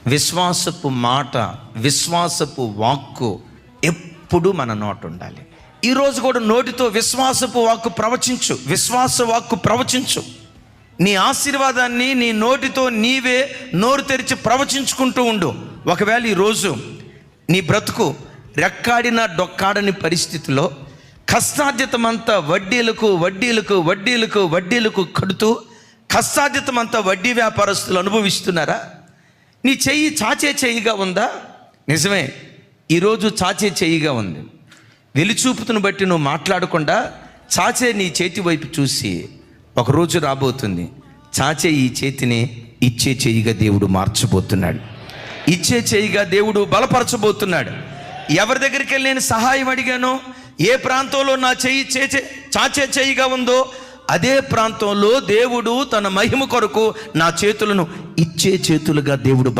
విశ్వాసపు మాట, విశ్వాసపు వాక్కు ఎప్పుడు మన నోట ఉండాలి. ఈరోజు కూడా నోటితో విశ్వాసపు వాక్కు ప్రవచించు, విశ్వాస వాక్కు ప్రవచించు. నీ ఆశీర్వాదాన్ని నీ నోటితో నీవే నోరు తెరిచి ప్రవచించుకుంటూ ఉండు. ఒకవేళ ఈరోజు నీ బ్రతుకు రెక్కాడిన డొక్కాడని పరిస్థితిలో కష్టార్జితమంతా వడ్డీలకు వడ్డీలకు వడ్డీలకు వడ్డీలకు కడుతూ కష్టార్జితమంతా వడ్డీ వ్యాపారస్తులు అనుభవిస్తున్నారా? నీ చెయ్యి చాచే చెయ్యిగా ఉందా? నిజమే, ఈరోజు చాచే చెయ్యిగా ఉంది. వెలిచూపుతును బట్టి నువ్వు మాట్లాడకుండా చాచే నీ చేతి వైపు చూసి ఒకరోజు రాబోతుంది, చాచే ఈ చేతిని ఇచ్చే చెయ్యిగా దేవుడు మార్చబోతున్నాడు. ఇచ్చే చెయ్యిగా దేవుడు బలపరచబోతున్నాడు. ఎవరి దగ్గరికి వెళ్ళి నేను సహాయం అడిగానో, ఏ ప్రాంతంలో నా చెయ్యి చాచే చెయ్యిగా ఉందో అదే ప్రాంతంలో దేవుడు తన మహిమ కొరకు నా చేతులను ఇచ్చే చేతులుగా దేవుడు